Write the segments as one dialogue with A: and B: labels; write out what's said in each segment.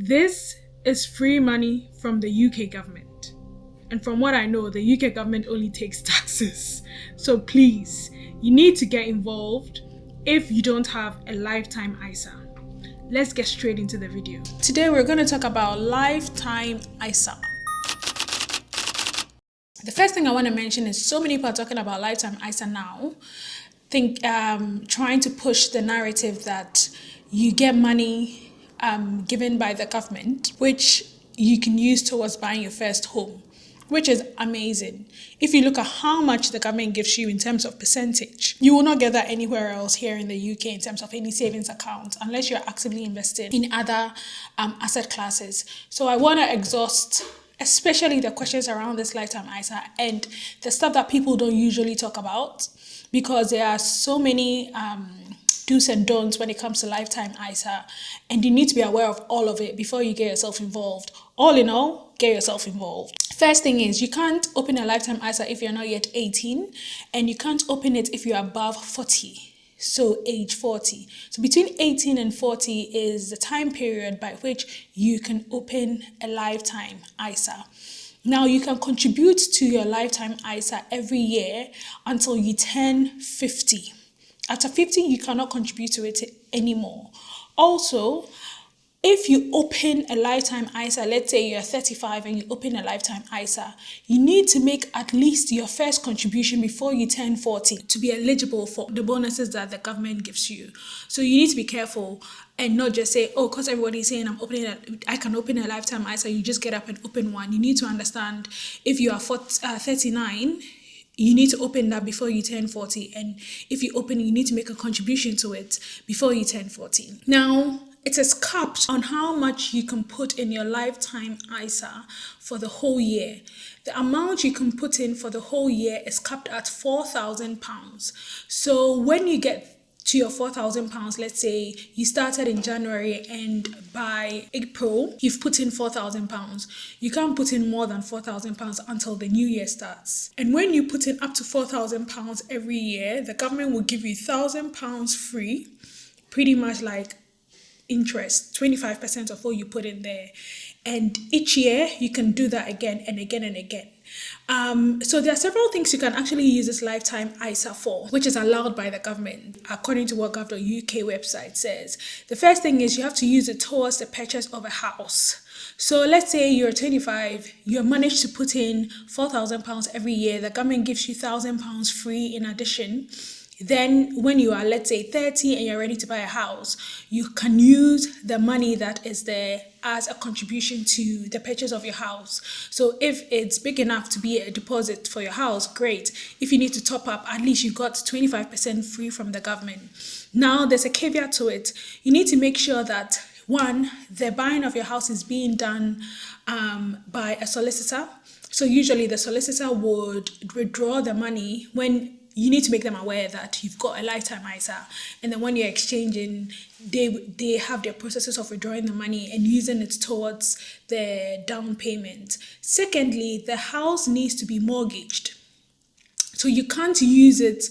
A: This is free money from the UK government. And from what I know, the UK government only takes taxes. So please, you need to get involved if you don't have a lifetime ISA. Let's get straight into the video. Today we're going to talk about lifetime ISA. The first thing I want to mention is so many people are talking about lifetime ISA now. Trying to push the narrative that you get money given by the government, which you can use towards buying your first home, which is amazing. If you look at how much the government gives you in terms of percentage, you will not get that anywhere else here in the UK in terms of any savings account, unless you're actively invested in other asset classes. So I want to exhaust especially the questions around this lifetime ISA and the stuff that people don't usually talk about, because there are so many do's and don'ts when it comes to lifetime ISA, and you need to be aware of all of it before you get yourself involved. All in all, get yourself involved. First thing is, you can't open a lifetime ISA if you're not yet 18, and you can't open it if you're above 40. So age 40. So between 18 and 40 is the time period by which you can open a lifetime ISA. Now you can contribute to your lifetime ISA every year until you turn 50. After 50, you cannot contribute to it anymore. Also, if you open a lifetime ISA, let's say you're 35 and you open a lifetime ISA, you need to make at least your first contribution before you turn 40 to be eligible for the bonuses that the government gives you. So you need to be careful and not just say, oh, because everybody's saying I can open a lifetime ISA, you just get up and open one. You need to understand, if you are 39, you need to open that before you turn 40. And if you open, you need to make a contribution to it before you turn 40. Now, it is capped on how much you can put in your lifetime ISA for the whole year. The amount you can put in for the whole year is capped at £4,000. So when you get to your £4,000, let's say you started in January and by April you've put in £4,000, you can't put in more than £4,000 until the new year starts. And when you put in up to £4,000 every year, the government will give you £1,000 free, pretty much like interest, 25% of what you put in there. And each year you can do that again and again and again. So there are several things you can actually use this lifetime ISA for, which is allowed by the government, according to what gov.uk website says. The first thing is you have to use it towards the purchase of a house. So let's say you're 25, you managed to put in £4,000 every year, the government gives you £1,000 free in addition. Then when you are, let's say, 30 and you're ready to buy a house, you can use the money that is there as a contribution to the purchase of your house. So if it's big enough to be a deposit for your house, great. If you need to top up, at least you got 25% free from the government. Now, there's a caveat to it. You need to make sure that, one, the buying of your house is being done by a solicitor. So usually the solicitor would withdraw the money when you need to make them aware that you've got a lifetime ISA, and then when you're exchanging, they have their processes of withdrawing the money and using it towards the down payment. Secondly, the house needs to be mortgaged. So you can't use it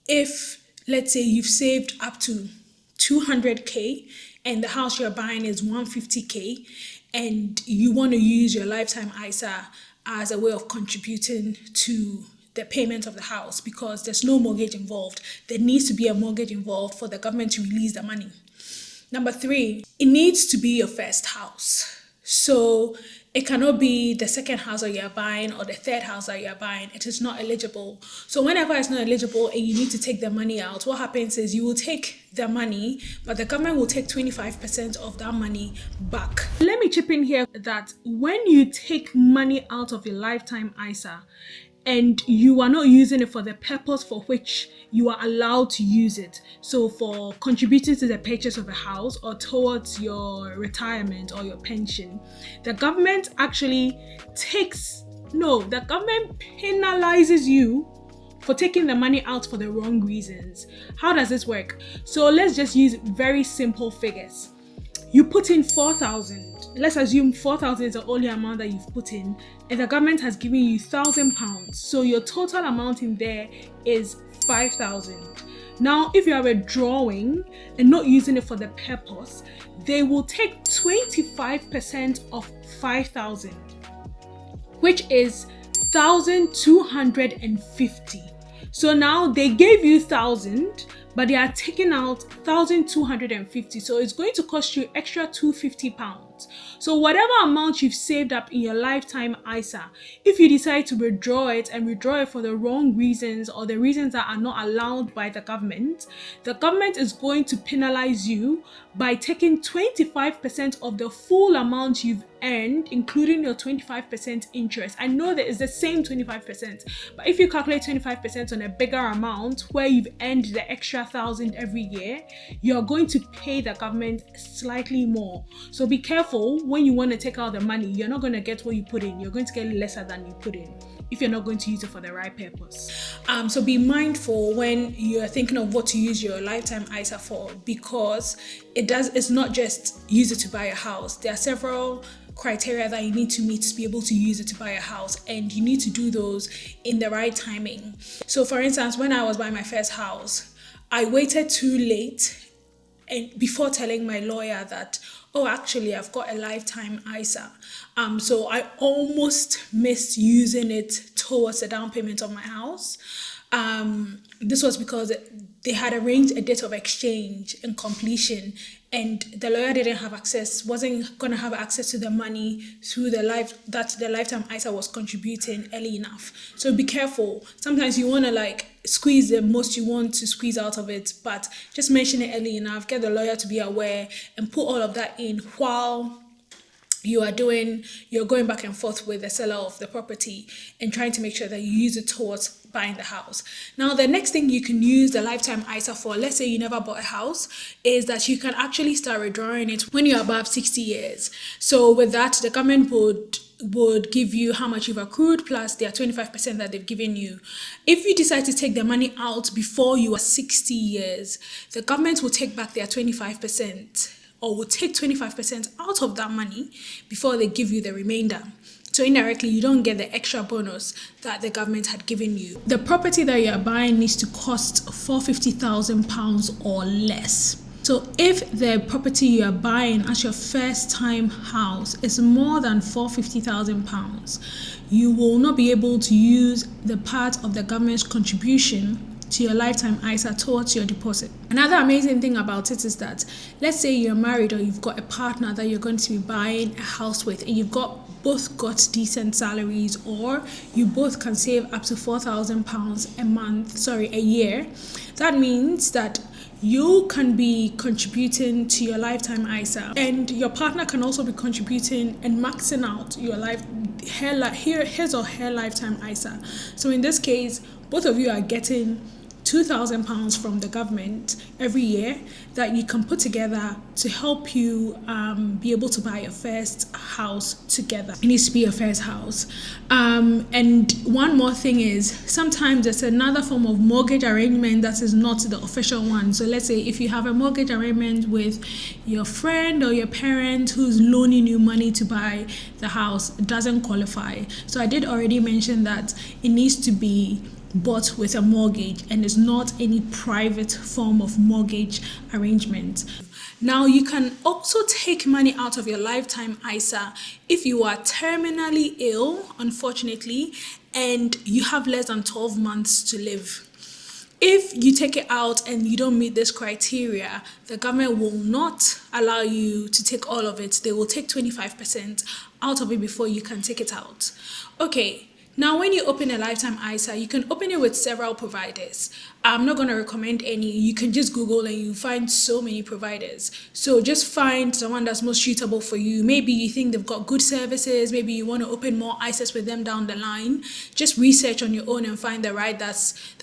A: if, let's say, you've saved up to 200k and the house you're buying is 150k, and you want to use your lifetime ISA as a way of contributing to the payment of the house, because there's no mortgage involved. There needs to be a mortgage involved for the government to release the money. Number 3, it needs to be your first house. So it cannot be the second house that you're buying or the third house that you're buying. It is not eligible. So whenever it's not eligible and you need to take the money out, what happens is you will take the money, but the government will take 25% of that money back. Let me chip in here that when you take money out of your lifetime ISA, and you are not using it for the purpose for which you are allowed to use it, so for contributing to the purchase of a house or towards your retirement or your pension, the government actually the government penalizes you for taking the money out for the wrong reasons. How does this work? So let's just use very simple figures. You put in 4,000. Let's assume 4,000 is the only amount that you've put in, and the government has given you £1,000. So your total amount in there is 5,000. Now, if you are withdrawing and not using it for the purpose, they will take 25% of 5,000, which is 1,250. So now they gave you 1,000, but they are taking out 1,250. So it's going to cost you extra £250. So whatever amount you've saved up in your lifetime ISA, if you decide to withdraw it and withdraw it for the wrong reasons or the reasons that are not allowed by the government is going to penalize you by taking 25% of the full amount you've earned, including your 25% interest. I know that it's the same 25%, but if you calculate 25% on a bigger amount where you've earned the extra 1,000 every year, you're going to pay the government slightly more. So be careful when you want to take out the money. You're not going to get what you put in. You're going to get lesser than you put in if you're not going to use it for the right purpose. So be mindful when you're thinking of what to use your lifetime ISA for, because it's not just use it to buy a house. There are several criteria that you need to meet to be able to use it to buy a house, and you need to do those in the right timing. So for instance, when I was buying my first house, I waited too late and before telling my lawyer that, oh, actually I've got a lifetime ISA. So I almost missed using it towards the down payment of my house. This was because they had arranged a date of exchange and completion, and the lawyer wasn't going to have access to the money through the lifetime ISA was contributing early enough. So be careful. Sometimes you want to squeeze the most you want to squeeze out of it, but just mention it early enough, get the lawyer to be aware, and put all of that in while you're going back and forth with the seller of the property and trying to make sure that you use it towards buying the house. Now, the next thing you can use the lifetime ISA for, let's say you never bought a house, is that you can actually start withdrawing it when you're above 60 years. So with that, the government would give you how much you've accrued plus their 25% that they've given you. If you decide to take the money out before you are 60 years, the government will take back their 25%. or will take 25% out of that money before they give you the remainder. So indirectly, you don't get the extra bonus that the government had given you. The property that you're buying needs to cost £450,000 or less. So if the property you're buying as your first time house is more than £450,000, you will not be able to use the part of the government's contribution to your lifetime ISA towards your deposit. Another amazing thing about it is that, let's say you're married or you've got a partner that you're going to be buying a house with, and you've both got decent salaries, or you both can save up to £4,000 a year. That means that you can be contributing to your lifetime ISA, and your partner can also be contributing and maxing out his or her lifetime ISA. So in this case, both of you are getting £2,000 from the government every year that you can put together to help you be able to buy your first house together. It needs to be your first house. And one more thing is, sometimes there's another form of mortgage arrangement that is not the official one. So let's say if you have a mortgage arrangement with your friend or your parent who's loaning you money to buy the house, it doesn't qualify. So I did already mention that it needs to be bought with a mortgage and is not any private form of mortgage arrangement. Now, you can also take money out of your lifetime ISA if you are terminally ill, unfortunately, and you have less than 12 months to live. If you take it out and you don't meet this criteria, the government will not allow you to take all of it. They will take 25% out of it before you can take it out. Okay. Now, when you open a lifetime ISA, you can open it with several providers. I'm not going to recommend any. You can just Google and you find so many providers. So just find the one that's most suitable for you. Maybe you think they've got good services. Maybe you want to open more ISAs with them down the line. Just research on your own and find the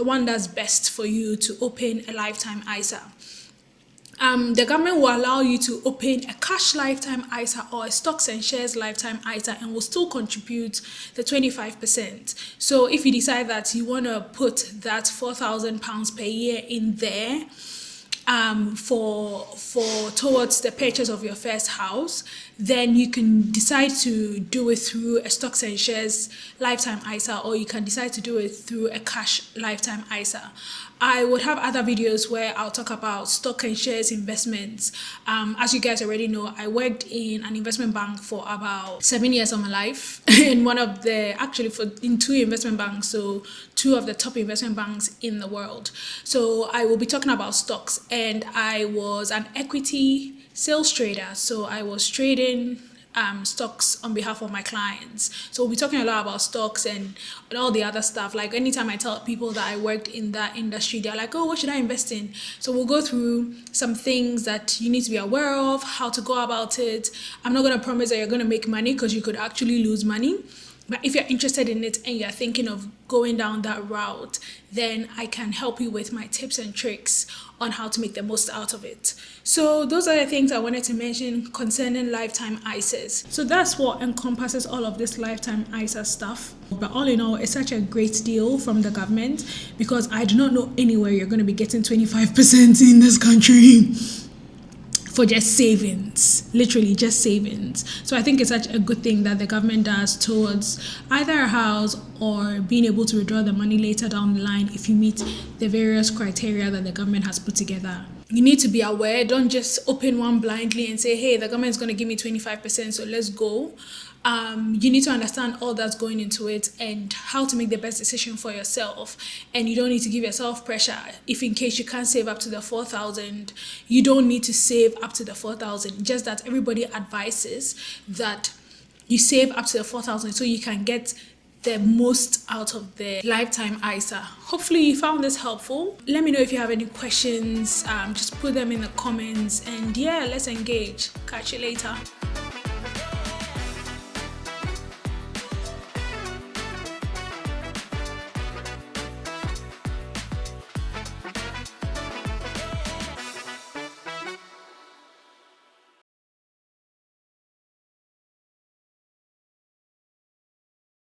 A: one that's best for you to open a lifetime ISA. The government will allow you to open a cash lifetime ISA or a stocks and shares lifetime ISA and will still contribute the 25%. So if you decide that you want to put that £4,000 per year in there for towards the purchase of your first house, then you can decide to do it through a stocks and shares lifetime ISA, or you can decide to do it through a cash lifetime ISA. I would have other videos where I'll talk about stock and shares investments. As you guys already know, I worked in an investment bank for about 7 years of my life in in two investment banks, so two of the top investment banks in the world. So I will be talking about stocks, and I was an equity sales trader. So I was trading stocks on behalf of my clients. So we'll be talking a lot about stocks and all the other stuff. Like anytime I tell people that I worked in that industry, they're like, oh, what should I invest in? So we'll go through some things that you need to be aware of, how to go about it. I'm not going to promise that you're going to make money, because you could actually lose money. But if you're interested in it and you're thinking of going down that route, then I can help you with my tips and tricks on how to make the most out of it. So those are the things I wanted to mention concerning lifetime ISAs. So that's what encompasses all of this lifetime ISA stuff. But all in all, it's such a great deal from the government, because I do not know anywhere you're going to be getting 25% in this country for just savings, literally just savings. So I think it's such a good thing that the government does towards either a house or being able to withdraw the money later down the line if you meet the various criteria that the government has put together. You need to be aware. Don't just open one blindly and say, hey, the government is going to give me 25%, so let's go. You need to understand all that's going into it and how to make the best decision for yourself. And you don't need to give yourself pressure. If in case you can't save up to the 4,000, you don't need to save up to the 4,000. Just that everybody advises that you save up to the 4,000 so you can get the most out of the lifetime ISA. Hopefully you found this helpful. Let me know if you have any questions. Just put them in the comments, and yeah, let's engage. Catch you later.